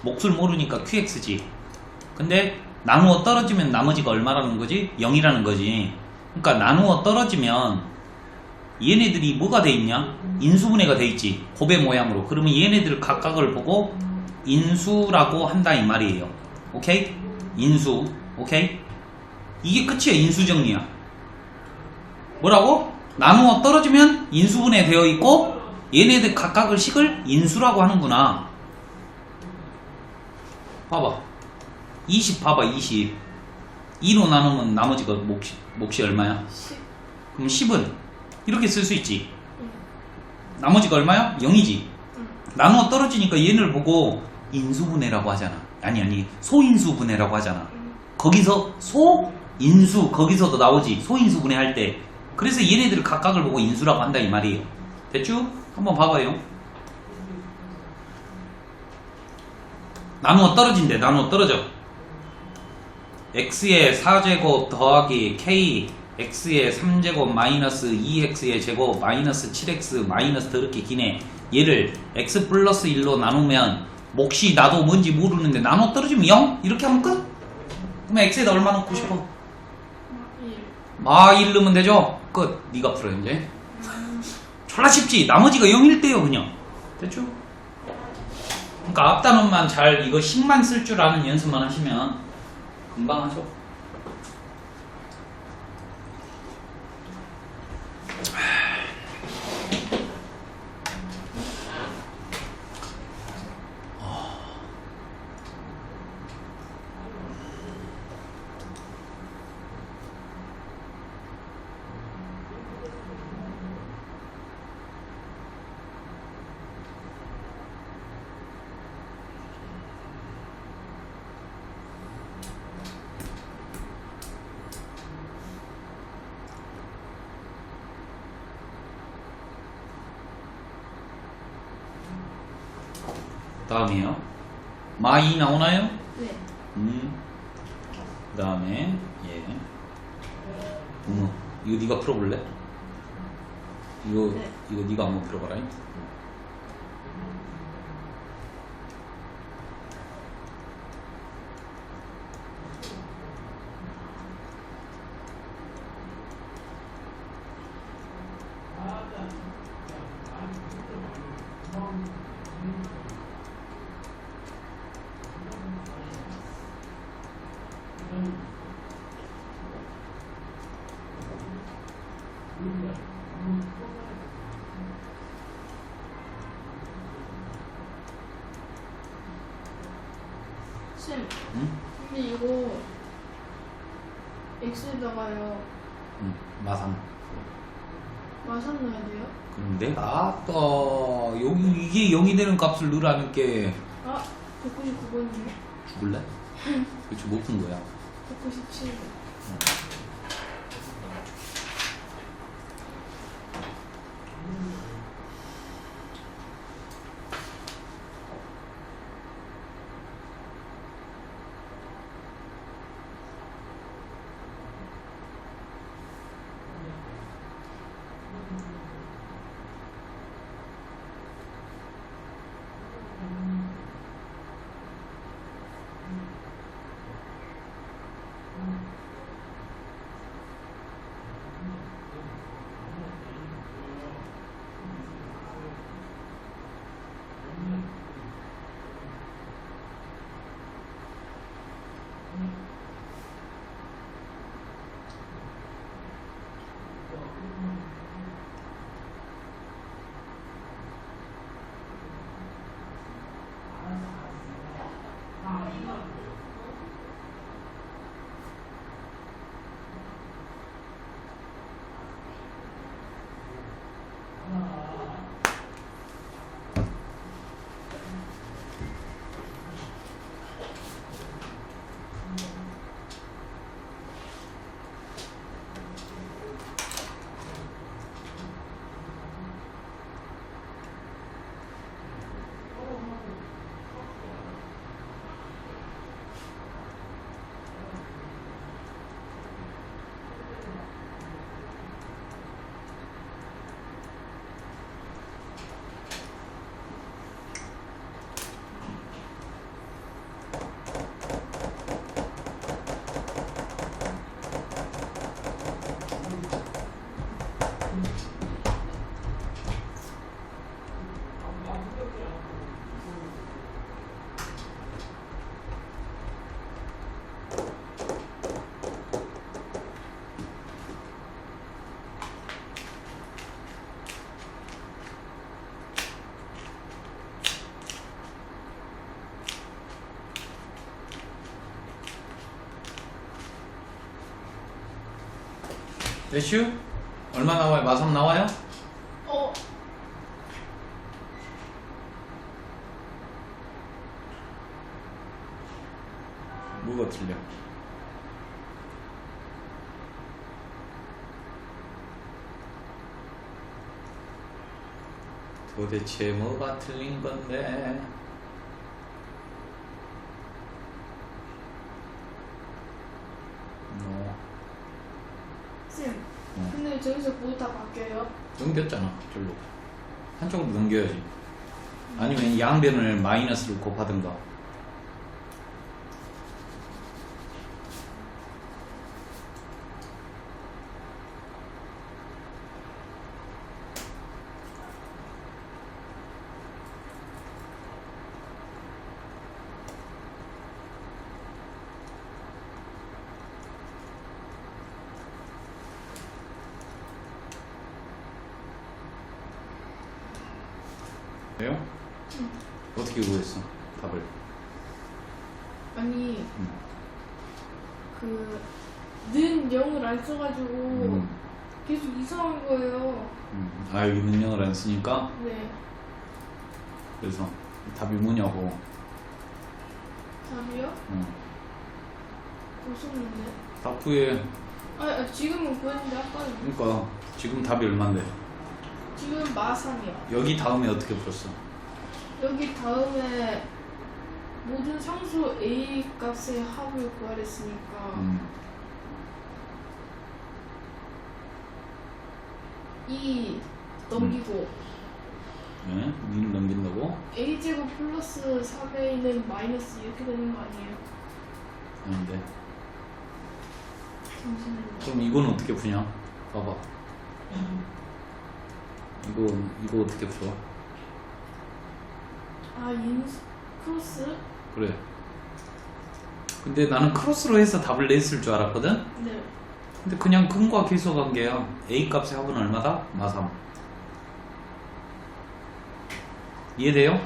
몫을 모르니까 qx지. 근데 나누어 떨어지면 나머지가 얼마라는 거지? 0이라는 거지. 그러니까 나누어 떨어지면 얘네들이 뭐가 돼 있냐? 인수분해가 돼 있지. 곱의 모양으로. 그러면 얘네들 각각을 보고 인수라고 한다 이 말이에요. 오케이? 인수. 오케이? 이게 끝이야. 인수정리야. 뭐라고? 나누어 떨어지면 인수분해 되어 있고 얘네들 각각을 식을 인수라고 하는구나. 봐봐. 20 봐봐. 20 2로 나누면 나머지가 몫이 얼마야? 10. 그럼 10은 이렇게 쓸 수 있지. 나머지가 얼마야? 0이지. 나누어 떨어지니까 얘를 보고 인수분해라고 하잖아. 아니 소인수분해라고 하잖아. 거기서 소인수 거기서도 나오지. 소인수분해 할 때. 그래서 얘네들 각각을 보고 인수라고 한다 이 말이에요. 됐죠? 한번 봐봐요. 나누어 떨어진대. 나누어 떨어져. x의 4제곱 더하기 k x의 3제곱 마이너스 2x의 제곱 마이너스 7x 마이너스 더럽게 기네. 얘를 x 플러스 1로 나누면 몫이 나도 뭔지 모르는데 나눠 떨어지면 0? 이렇게 하면 끝? 그러면 x에다 얼마 넣고 싶어? 1 넣으면 되죠? 끝. 네가 풀어 이제. 졸라 쉽지? 나머지가 0일 때요 그냥. 됐죠? 그러니까 앞단원만 잘 이거 10만 쓸 줄 아는 연습만 하시면 금방 하죠. 다음이에요. 마이 나오나요? 네. 그 다음에 예. 이거 네가 풀어볼래? 이거 네. 이거 네가 한번 풀어봐라. 쌤, 응? 근데 이거 X에다가요. 마삼. 마산 넣어야 돼요? 그럼 내가 아까 여기 이게 0이 되는 값을 넣으라는 게 아, 199번이네. 죽을래? 그렇지 못 푼 거야. 197번. 대슈? 얼마 나와요? 마삼 나와요? 어, 뭐가 틀려? 도대체 뭐가 틀린 건데? 쌤. 근데 저기서 뭐 다 바뀌어요? 넘겼잖아, 절로. 한쪽으로 넘겨야지. 아니면 양변을 마이너스로 곱하든가. 돼요? 응. 어떻게 구했어? 답을. 아니, 응. 는 0을 안 써가지고 음. 계속 이상한 거예요. 아, 여기 능력을 안 쓰니까? 네. 그래서 답이 뭐냐고. 답이요? 응. 못 썼는데. 답 후에, 지금은 구했는데 아까는. 그러니까 지금 답이 얼만데? 지금 마3이요. 여기 다음에 어떻게 풀었어? 여기 다음에 모든 상수 A 값의 합을 구하랬으니까 이 넘기고 네, 미를 넘긴다고? A제곱 플러스 3A는 마이너스 이렇게 되는 거 아니에요? 아닌데. 잠시만요. 그럼 이거는 어떻게 푸냐? 봐봐. 이거 어떻게 풀어? 아, 인수 크로스? 그래. 근데 나는 크로스로 해서 답을 냈을 줄 알았거든? 네. 근데 그냥 근과 계수 관계야. A 값의 합은 얼마다? 마3. 이해돼요?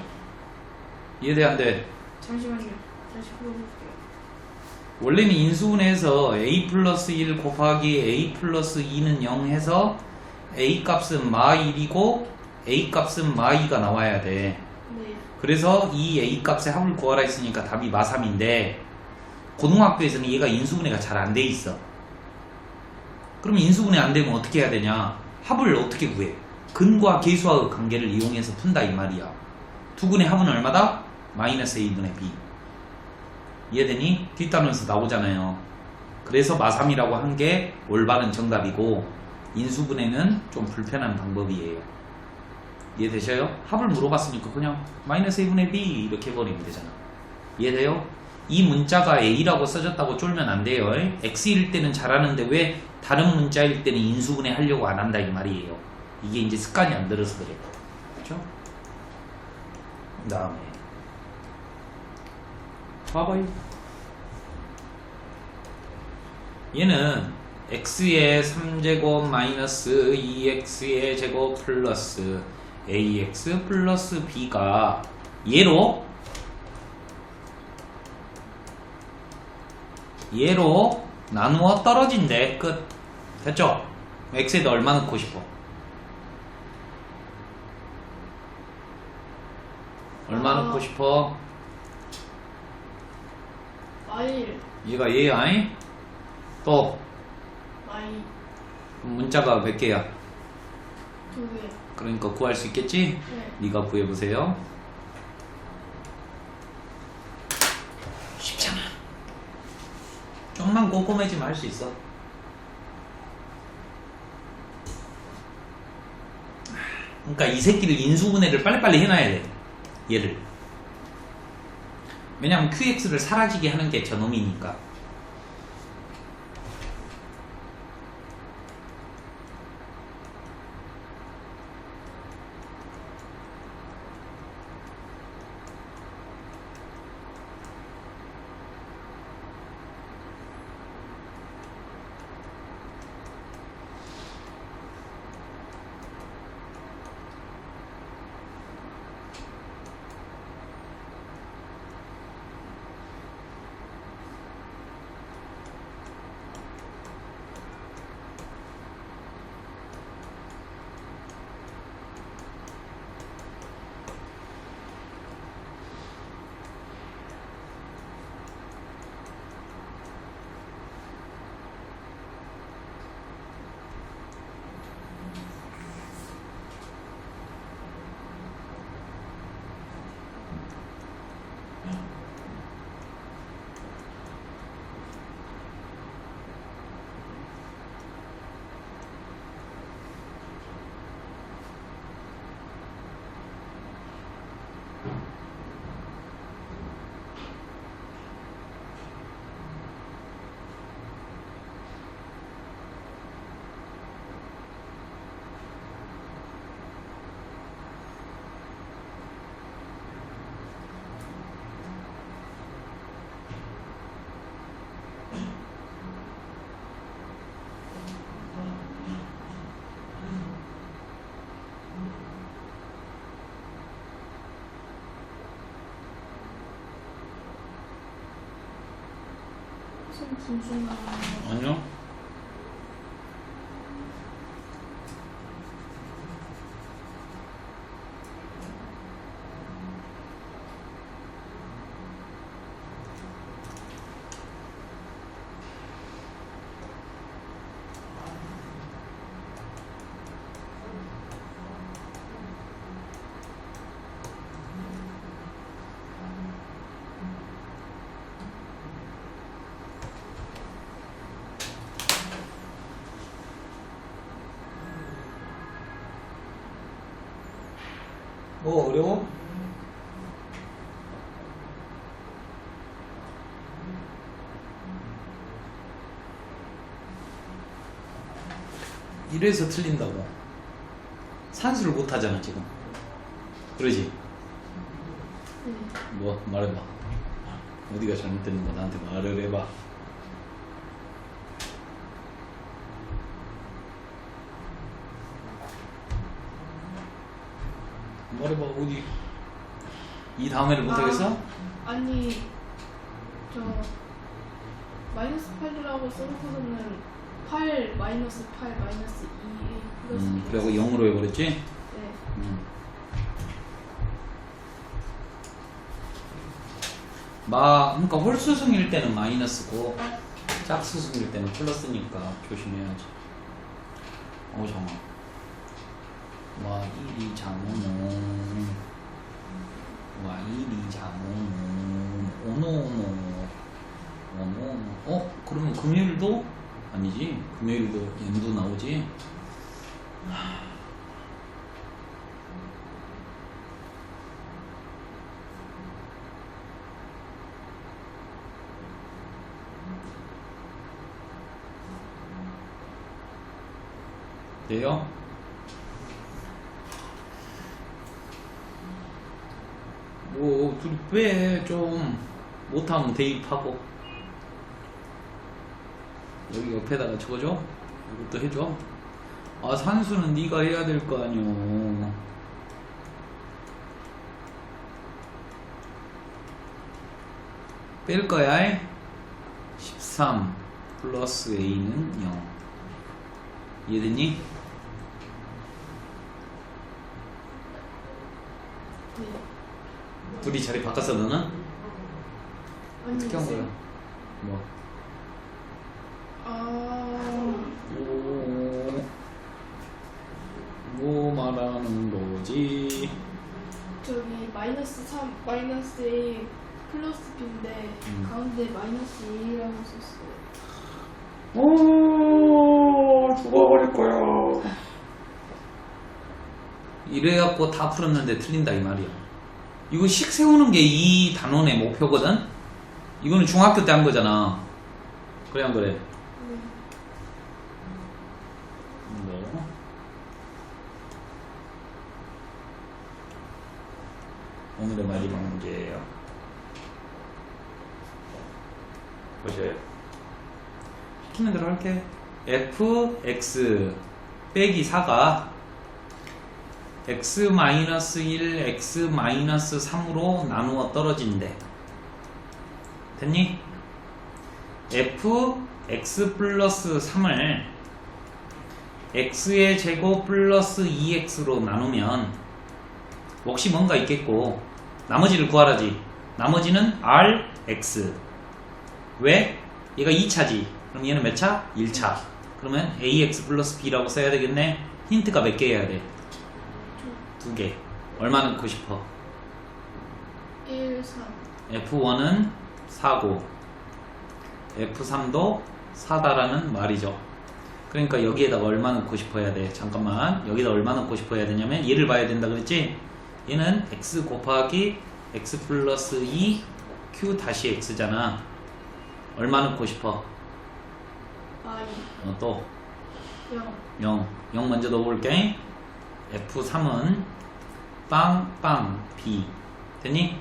이해돼 안 돼? 잠시만요. 다시 풀어볼게요. 원래는 인수분해에서 A 플러스 1 곱하기 A 플러스 2는 0 해서 A 값은 마 1이고 A 값은 마 2가 나와야 돼. 네. 그래서 이 A 값의 합을 구하라 했으니까 답이 마 3인데 고등학교에서는 얘가 인수분해가 잘 안 돼 있어. 그럼 인수분해 안 되면 어떻게 해야 되냐? 합을 어떻게 구해? 근과 계수와의 관계를 이용해서 푼다 이 말이야. 두근의 합은 얼마다? 마이너스 A분의 B. 이해되니? 뒷단원에서 나오잖아요. 그래서 마3이라고 한 게 올바른 정답이고 인수분해는 좀 불편한 방법이에요. 이해되셔요? 합을 물어봤으니까 그냥 마이너스 A분의 B 이렇게 해버리면 되잖아. 이해돼요? 이 문자가 A라고 써졌다고 쫄면 안 돼요. X일 때는 잘하는데 왜 다른 문자일 때는 인수분해 하려고 안 한다 이 말이에요. 이게 이제 습관이 안 들어서 그래요. 그렇죠? 그 다음에 봐봐요. 얘는 x의 3제곱 마이너스 2x의 제곱 플러스 ax 플러스 b가 얘로 나누어 떨어진대. 끝. 됐죠? x에다 얼마 넣고 싶어? 얼마 넣고 싶어? 마일. 얘가 얘야. 잉? 또 마일. 그럼 문자가 몇 개야? 2개. 그러니까 구할 수 있겠지? 네. 네가 구해보세요. 쉽잖아. 좀만 꼼꼼해지면 할 수 있어. 그러니까 이 새끼를 인수분해를 빨리빨리 해놔야 돼. 얘를. 왜냐면 QX를 사라지게 하는 게 저놈이니까. 무슨 분수 나와요? 아니요. 뭐 어려워? 이래서 틀린다고. 산수를 못 하잖아 지금. 그러지? 네. 뭐 말해봐. 어디가 잘못됐는가 나한테 말을 해봐. 말해봐 어디? 이 다음에를 못하겠어? 아니 저 마이너스 8이라고 써놓고서는 8 마이너스 8 마이너스 2 플러스 그리고 0으로 해버렸지? 네. 그러니까 홀수승일 때는 마이너스고 짝수승일 때는 플러스니까 조심해야지. 잠깐만. 와 1이 장어노 와 1이 장어노 오노오노 오노오노 그러면 금요일도? 아니지 금요일도 연두 나오지? 돼요? 뭐 둘이 빼 좀 못하면 대입하고 여기 옆에다가 적어줘. 이것도 해줘. 산수는 네가 해야 될 거 아니오. 뺄 거야. 13 플러스 a는 0. 이해됐니? 네. 둘이 자리 바꿨어 너는? 아니 어떻게 한 거야? 뭐? 뭐 말하는 거지? 저기 마이너스 3 마이너스 A 플러스 B인데 가운데 마이너스 2라고 썼어요. 죽어버릴 거야. 이래갖고 다 풀었는데 틀린다 이 말이야. 이거 식 세우는 게 이 단원의 목표거든? 이거는 중학교 때 한 거잖아. 그래 안 그래? 뭐? 오늘의 마지막 문제예요. 보세요. 시키는 대로 할게. fx 빼기 4가 x-1, x-3으로 나누어 떨어진대. 됐니? fx 플러스 3을 x의 제곱 플러스 2x로 나누면 몫이 뭔가 있겠고 나머지를 구하라지. 나머지는 rx. 왜? 얘가 2차지. 그럼 얘는 몇 차? 1차. 그러면 ax 플러스 b라고 써야 되겠네. 힌트가 몇 개 해야 돼? 2개. 얼마 넣고 싶어? 1, 3. F1은 4고 F3도 4다라는 말이죠. 그러니까 여기에다가 얼마 넣고 싶어 해야 돼? 잠깐만. 여기다 얼마 넣고 싶어 해야 되냐면 얘를 봐야 된다 그랬지? 얘는 x 곱하기 x 플러스 2 q 다시 x잖아. 얼마 넣고 싶어? I. 또 0. 0 먼저 넣어볼게. F3은 빵빵 B 됐니?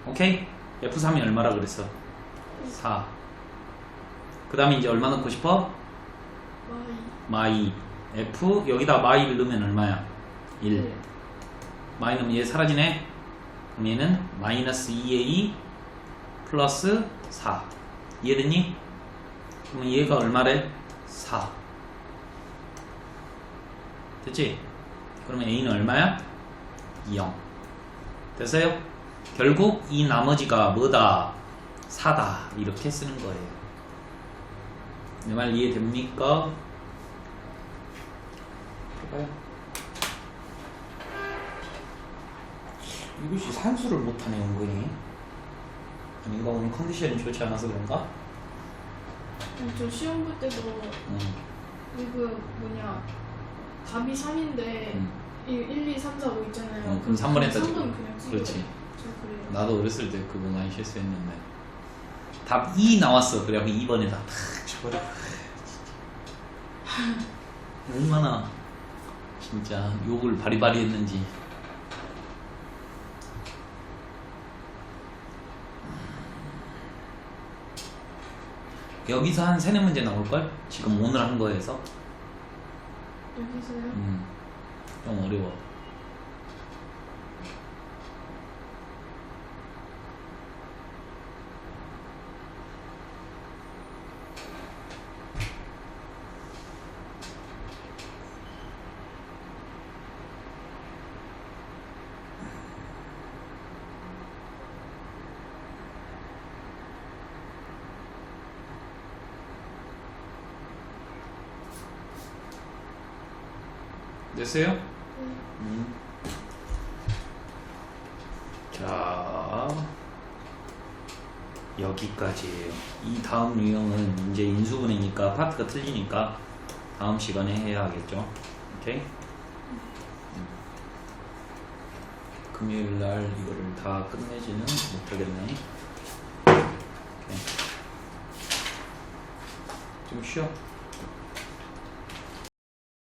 오케이? F3이 얼마라 그랬어? 4. 그 다음에 이제 얼마 넣고 싶어? 마이. F 여기다 마이를 넣으면 얼마야? 1. 마이 넣으면 얘 사라지네. 그럼 얘는 마이너스 2a 플러스 4. 이해됐니? 그러면 얘가 얼마래? 4. 됐지? 그러면 a는 얼마야? 0. 됐어요? 결국 이 나머지가 뭐다? 4다. 이렇게 쓰는 거예요. 내 말 이해됩니까? 해봐요. 이것이 산수를 못하네 은근히. 아닌가? 오늘 컨디션이 좋지 않아서 그런가? 저 시험 볼 때도 이거 답이 3인데 이 1, 2, 3, 4, 5 있잖아요. 그럼 3번 했다 3번 지금. 그냥 찍어요. 그렇지. 저 그래요. 나도 어렸을 때 그거 많이 실수했는데 답 2 나왔어. 그래갖고 2번에다 탁 쳐버려. 얼마나 진짜 욕을 바리바리 했는지. 여기서 한 3-4문제 나올걸? 지금 오늘 한 거에서. 여기서요? 좀 어려워. 됐어요? 네. 자, 여기까지예요. 이 다음 유형은 이제 인수분해니까 파트가 틀리니까 다음 시간에 해야 하겠죠. 오케이? 금요일 날 이거를 다 끝내지는 못하겠네. 오케이. 좀 쉬어.